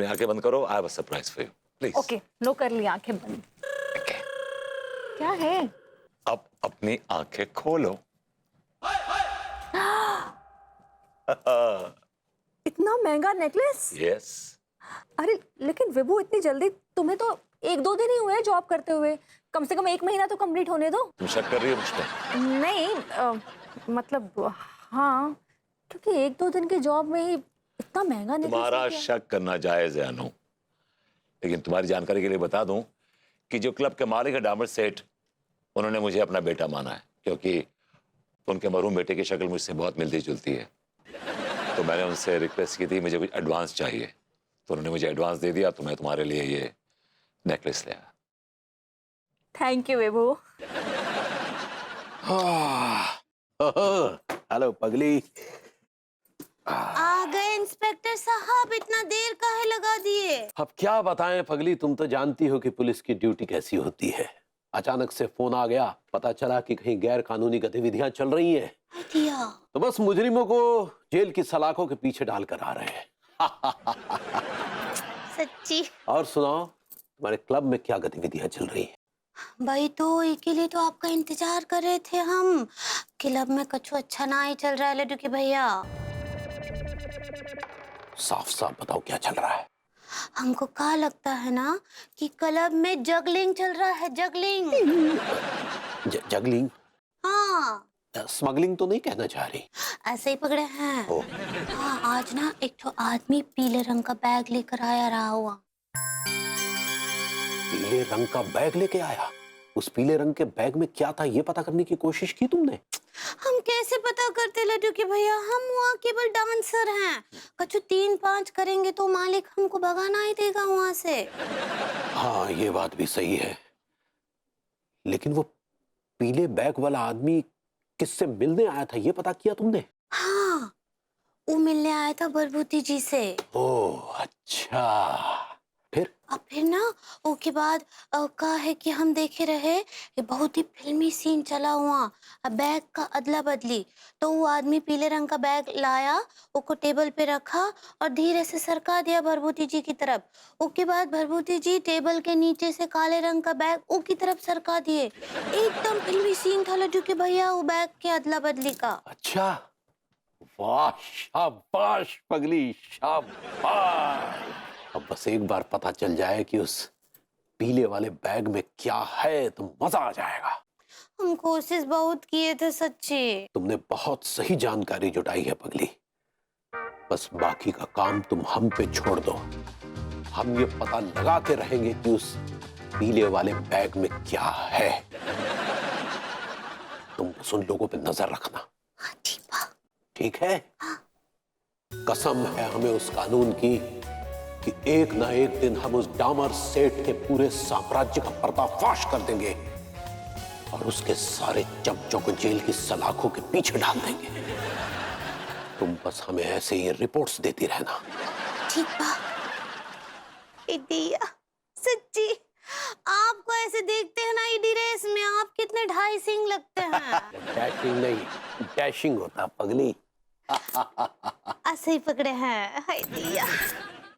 अपनी आंखें बंद करो। I have a surprise for you, please. Okay, लो कर ली आंखें बंद। ओके, क्या है? अब अपनी आंखें खोलो। इतना महंगा नेकलेस? यस। अरे लेकिन विभू, इतनी जल्दी? तुम्हें तो 1-2 दिन ही हुए जॉब करते हुए, कम से कम 1 महीना तो कंप्लीट होने दो। तुम शक कर रही हो मुझ पर? नहीं, मतलब हाँ, क्योंकि 1-2 दिन की जॉब में ही इतना महंगा नेकलेस तुम्हारा हो गया। शक करना जायज है अनु, लेकिन तुम्हारी जानकारी के लिए बता दूं कि जो क्लब के मालिक है डामर सेठ, उन्होंने मुझे अपना बेटा माना है, क्योंकि उनके मरहूम बेटे की शक्ल मुझसे बहुत मिलती जुलती है। तो मैंने उनसे रिक्वेस्ट की थी मुझे कुछ एडवांस चाहिए, तो उन्होंने मुझे एडवांस दे दिया, तो मैं तुम्हारे लिए ये नेकलेस ले आया। Thank you Vibhu. हेलो पगली। आ गए इंस्पेक्टर साहब, इतना देर काहे लगा दिए? अब क्या बताएं पगली, तुम तो जानती हो कि पुलिस की ड्यूटी कैसी होती है। अचानक से फोन आ गया, पता चला कि कहीं गैर कानूनी गतिविधियां चल रही हैं। दिया। तो बस मुजरिमों को जेल की सलाखों के पीछे डालकर आ रहे हैं। सच्ची? और सुनाओ, तुम्हारे क्लब में क्या गतिविधियां चल रही हैं? भाई तो के लिए तो आपका इंतजार कर रहे थे हम। क्लब में कुछ अच्छा ना ही चल रहा है लड्डू के भैया। साफ साफ बताओ क्या चल रहा है। हमको क्या लगता है ना कि क्लब में जगलिंग चल रहा है, जगलिंग। जगलिंग? हाँ, स्मगलिंग तो नहीं कहना चाह रही? ऐसे ही पकड़े हैं। हाँ, आज ना एक तो आदमी पीले रंग का बैग लेकर आया रहा हुआ। पीले रंग का बैग लेके आया? उस पीले रंग के बैग में क्या था ये पता करने की कोशिश की तुमने? हम कैसे पता करते लड्डू के भैया, हम वहाँ केवल डांसर हैं। कछु 3-5 करेंगे तो मालिक हमको भगाना ही देगा वहाँ से। हाँ ये बात भी सही है, लेकिन वो पीले बैग वाला आदमी किससे मिलने आया था ये पता किया तुमने? हाँ, वो मिलने आया था बरबूती जी से। ओह अच्छा, फिर? और फिर ना उसके बाद कहा है कि हम देखे रहे, ये बहुत ही फिल्मी सीन चला हुआ, बैग का अदला बदली। तो वो आदमी पीले रंग का बैग लाया, उसको टेबल पे रखा और धीरे से सरका दिया भरभूति जी की तरफ। उसके बाद भरभूति जी टेबल के नीचे से काले रंग का बैग उसकी तरफ सरका दिए। एकदम फिल्मी सीन था लड्डू के भैया वो बैग के अदला बदली का। अच्छा, वाह शाबाश पगली, शाबाश। अब बस एक बार पता चल जाए कि उस पीले वाले बैग में क्या है तो मजा आ जाएगा। हम कोशिश बहुत किए थे सच्ची। तुमने बहुत सही जानकारी जुटाई है पगली, बस बाकी का काम तुम हम पे छोड़ दो। हम ये पता लगा के रहेंगे कि उस पीले वाले बैग में क्या है। तुम बस उन लोगों पे नजर रखना, हाँ ठीक है। ठीक है? कसम है हमें उस कानून की कि एक ना एक दिन हम उस डामर सेठ के पूरे साम्राज्य का पर्दाफाश कर देंगे और उसके सारे चमचों को जेल की सलाखों के पीछे डाल देंगे। तुम बस हमें ऐसे ही रिपोर्ट्स देती रहना। ठीक बा। इडिया, सच्ची आपको ऐसे देखते हैं ना इडी रेस में, आप कितने ढाई सिंह लगते हैं। डैशिंग नहीं, डैशिंग होता पगली। ऐसे ही पकड़े हैं। हाय दिया।